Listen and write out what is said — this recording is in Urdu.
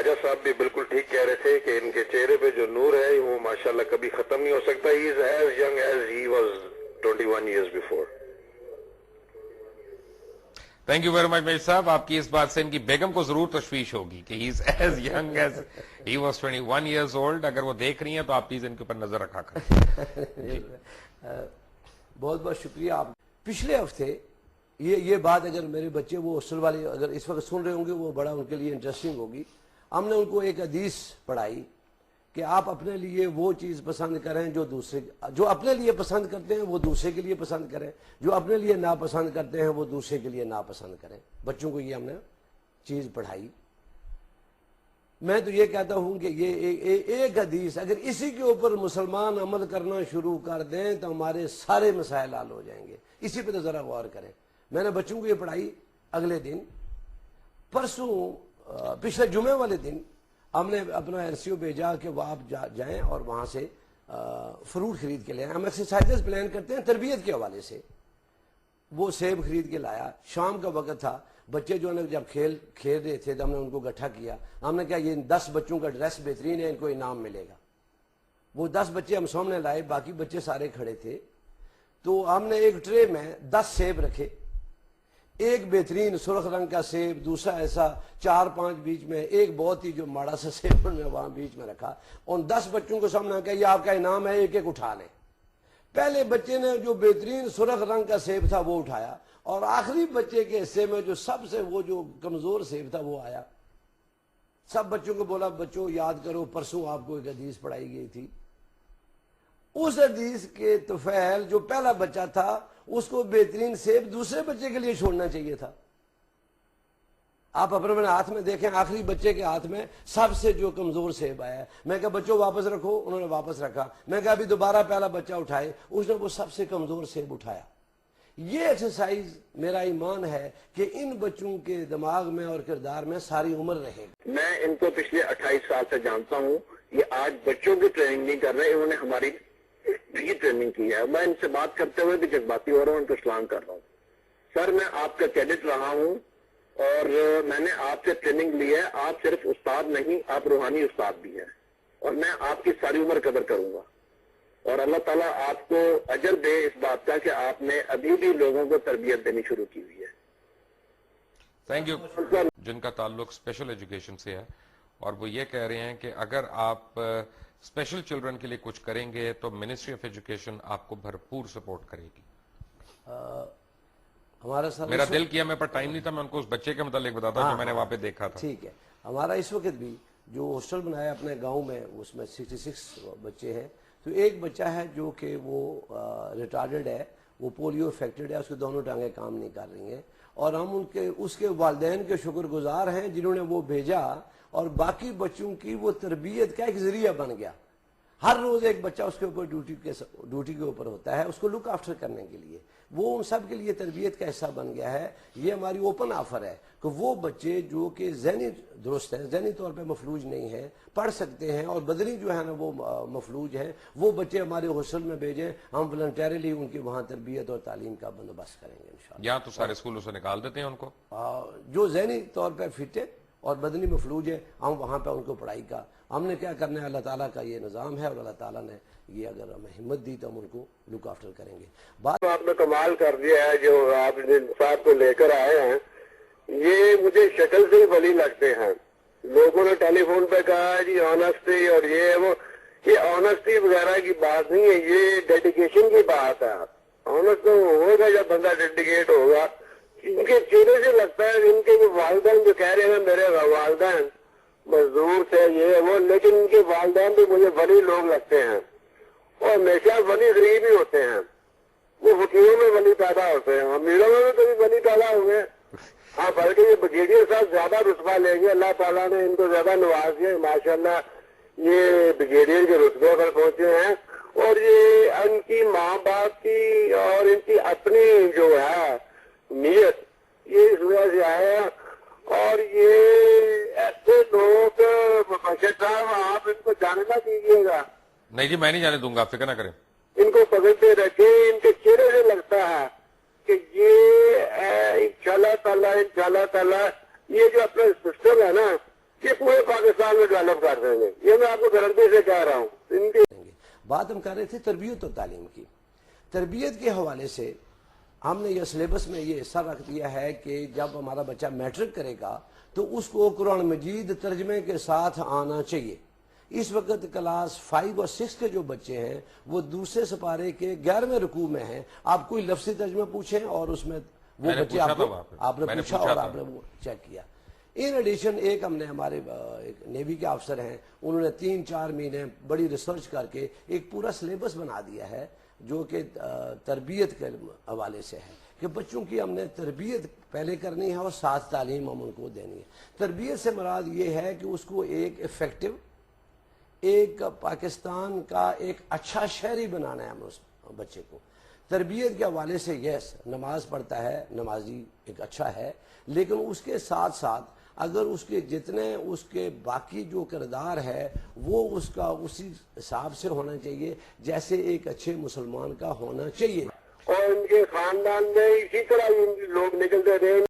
خواجہ صاحب بھی بالکل ٹھیک کہہ رہے تھے کہ ان کے چہرے پہ جو نور ہے وہ ماشاءاللہ کبھی ختم نہیں ہو سکتا. He is as young as he was 21 years before. Thank you very much major صاحب. آپ کی اس بات سے ان کی بیگم کو ضرور تشویش ہوگی کہ he is as young as he was 21 years old. اگر وہ دیکھ رہی ہیں تو آپ پلیز ان کے اوپر نظر رکھا کریں. بہت بہت شکریہ. آپ پچھلے ہفتے یہ بات اگر میرے بچے وہ ہاسٹل والے اگر اس وقت سن رہے ہوں گے وہ بڑا ان کے لیے انٹرسٹنگ ہوگی. ہم نے ان کو ایک حدیث پڑھائی کہ آپ اپنے لیے وہ چیز پسند کریں جو اپنے لیے پسند کرتے ہیں وہ دوسرے کے لیے پسند کریں, جو اپنے لیے ناپسند کرتے ہیں وہ دوسرے کے لیے ناپسند کریں. بچوں کو یہ ہم نے چیز پڑھائی. میں تو یہ کہتا ہوں کہ یہ ایک حدیث اگر اسی کے اوپر مسلمان عمل کرنا شروع کر دیں تو ہمارے سارے مسائل حل ہو جائیں گے. اسی پہ تو ذرا غور کریں. میں نے بچوں کو یہ پڑھائی. اگلے دن پچھلے جمعے والے دن ہم نے اپنا NCO بھیجا کہ وہ آپ جائیں اور وہاں سے فروٹ خرید کے لے آئیں. ہم ایکسرسائزز پلان کرتے ہیں تربیت کے حوالے سے. وہ سیب خرید کے لایا. شام کا وقت تھا. بچے جو ہے نا جب کھیل رہے تھے تو ہم نے ان کو اکٹھا کیا. ہم نے کہا یہ 10 بچوں کا ڈریس بہترین ہے, ان کو انعام ملے گا. وہ 10 بچے ہم سامنے لائے, باقی بچے سارے کھڑے تھے. تو ہم نے ایک ٹرے میں 10 سیب رکھے. ایک بہترین سرخ رنگ کا سیب, دوسرا ایسا 4-5 بیچ میں, ایک بہت ہی جو ماڑا سا سیب نے وہاں بیچ میں رکھا. ان 10 بچوں کو سامنے کہا یہ آپ کا انعام ہے, ایک ایک اٹھا لیں. پہلے بچے نے جو بہترین سرخ رنگ کا سیب تھا وہ اٹھایا, اور آخری بچے کے حصے میں جو سب سے وہ جو کمزور سیب تھا وہ آیا. سب بچوں کو بولا بچوں یاد کرو پرسوں آپ کو ایک حدیث پڑھائی گئی تھی. اس حدیث کے طفیل جو پہلا بچہ تھا اس کو بہترین سیب دوسرے بچے کے لیے چھوڑنا چاہیے تھا. آپ اپنے ہاتھ میں دیکھیں, آخری بچے کے ہاتھ میں سب سے جو کمزور سیب آیا ہے. میں کہا بچوں واپس رکھو, انہوں نے واپس رکھا. میں کہا ابھی دوبارہ پہلا بچہ اٹھائے, اس نے وہ سب سے کمزور سیب اٹھایا. یہ ایکسرسائز میرا ایمان ہے کہ ان بچوں کے دماغ میں اور کردار میں ساری عمر رہے گی. میں ان کو پچھلے 28 سال سے جانتا ہوں. یہ آج بچوں کی ٹریننگ نہیں کر رہے, انہوں نے ہماری یہ ٹریننگ کی ہے. میں ان سے بات کرتے ہوئے بھی جذباتی ہو رہا ہوں, ان کو سلام کر رہا ہوں. سر میں آپ کا کیڈٹ رہا ہوں اور میں نے آپ سے ٹریننگ لی ہے. آپ صرف استاد نہیں, آپ روحانی استاد بھی ہیں, اور میں آپ کی ساری عمر قدر کروں گا. اور اللہ تعالیٰ آپ کو اجر دے اس بات کا کہ آپ نے ابھی بھی لوگوں کو تربیت دینی شروع کی ہوئی ہے. Thank you. جن کا تعلق اسپیشل ایجوکیشن سے ہے اور وہ یہ کہہ رہے ہیں کہ اگر آپ اسپیشل چلڈرن کے لیے کچھ کریں گے تو منسٹری آف ایجوکیشن آپ کو بھرپور سپورٹ کرے گی. ہمارا سر میرا دل کیا, میں پر ٹائم نہیں تھا, میں ان کو اس بچے کے متعلق بتاتا جو میں نے وہاں پہ دیکھا تھا. ٹھیک ہے. ہمارا اس وقت بھی جو ہاسٹل بنایا اپنے گاؤں میں اس میں 66 بچے ہیں. تو ایک بچہ ہے جو کہ وہ ریٹارڈڈ ہے, وہ پولیو افیکٹڈ ہے, اس کی دونوں ٹانگیں کام نہیں کر رہی ہیں. اور ہم اس کے والدین کے شکر گزار ہیں جنہوں نے وہ بھیجا, اور باقی بچوں کی وہ تربیت کا ایک ذریعہ بن گیا. ہر روز ایک بچہ اس کے اوپر ڈیوٹی کے اوپر ہوتا ہے اس کو لک آفٹر کرنے کے لیے. وہ ان سب کے لیے تربیت کا حصہ بن گیا ہے. یہ ہماری اوپن آفر ہے کہ وہ بچے جو کہ ذہنی درست ہیں, ذہنی طور پہ مفلوج نہیں ہیں, پڑھ سکتے ہیں, اور بدنی جو ہے نا وہ مفلوج ہیں, وہ بچے ہمارے ہاسٹل میں بھیجیں. ہم والنٹیرلی ان کی وہاں تربیت اور تعلیم کا بندوبست کریں گے انشاءاللہ. یہاں تو سارے اسکولوں سے نکال دیتے ہیں ان کو. جو ذہنی طور پہ فٹ ہے اور بدنی مفلوج ہے, ہم وہاں پہ ان کو پڑھائی کا ہم نے کیا کرنا ہے. اللہ تعالیٰ کا یہ نظام ہے, اور اللہ تعالیٰ نے یہ اگر ہمیں ہمت دی تو ہم ان کو لک آفٹر کریں گے. بات آپ نے کمال کر دیا ہے جو آپ صاحب کو لے کر آئے ہیں. یہ مجھے شکل سے ہی ولی لگتے ہیں. لوگوں نے ٹیلی فون پہ کہا جی آنےسٹی اور یہ آنےسٹی وغیرہ کی بات نہیں ہے, یہ ڈیڈیکیشن کی بات ہے. آنےسٹ ہوگا جب بندہ ڈیڈیکیٹ ہوگا. ان کے چہرے سے لگتا ہے ان کے والدین جو کہہ رہے ہیں میرے والدین مزدور تھے یہ وہ, لیکن ان کے والدین بھی مجھے ولی لوگ لگتے ہیں. اور ہمیشہ ولی غریب ہی ہوتے ہیں. وہ فقیروں میں ولی پیدا ہوتے ہیں, امیروں میں بھی کبھی ولی پیدا ہوئے. ہاں بلکہ یہ بریگیڈیئر صاحب زیادہ رتبہ لیں گے. اللہ تعالیٰ نے ان کو زیادہ نواز دیا ماشاءاللہ. یہ بریگیڈیئر کے رتبے پر پہنچے ہیں, اور یہ ان کی ماں باپ کی اور ان کی اپنی جو ہے نیت یہ اس وجہ سے آیا. اور یہ ایسے لوگ بشیر صاحب آپ ان کو جانے نہ دیجیے گا. نہیں جی میں نہیں جانے دوں گا, آپ فکر نہ کریں. ان کو پکڑتے رکھے. ان کے چہرے سے لگتا ہے کہ یہ انشاءاللہ تعالیٰ یہ جو اپنا سسٹم ہے نا یہ پورے پاکستان میں ڈیولپ کر دیں گے. یہ میں آپ کو گارنٹی سے کہہ رہا ہوں. ان کی بات ہم کر رہے تھے تربیت اور تعلیم کی. تربیت کے حوالے سے ہم نے یہ سلیبس میں یہ حصہ رکھ دیا ہے کہ جب ہمارا بچہ میٹرک کرے گا تو اس کو قرآن مجید ترجمے کے ساتھ آنا چاہیے. اس وقت کلاس 5 اور 6 کے جو بچے ہیں وہ دوسرے سپارے کے 11ویں رکوع میں ہیں. آپ کوئی لفظی ترجمہ پوچھیں اور اس میں وہ بچے آپ نے پوچھا اور آپ نے وہ چیک کیا. ان ایڈیشن ایک ہم نے ہمارے ایک نیوی کے افسر ہیں, انہوں نے 3-4 مہینے بڑی ریسرچ کر کے ایک پورا سلیبس بنا دیا ہے جو کہ تربیت کے حوالے سے ہے کہ بچوں کی ہم نے تربیت پہلے کرنی ہے اور ساتھ تعلیم ہم ان کو دینی ہے. تربیت سے مراد یہ ہے کہ اس کو ایک افیکٹو, ایک پاکستان کا ایک اچھا شہری بنانا ہے ہم اس بچے کو. تربیت کے حوالے سے یس نماز پڑھتا ہے, نمازی ایک اچھا ہے, لیکن اس کے ساتھ ساتھ اگر اس کے جتنے اس کے باقی جو کردار ہے وہ اس کا اسی حساب سے ہونا چاہیے جیسے ایک اچھے مسلمان کا ہونا چاہیے. اور ان کے خاندان میں اسی طرح لوگ نکلتے رہے.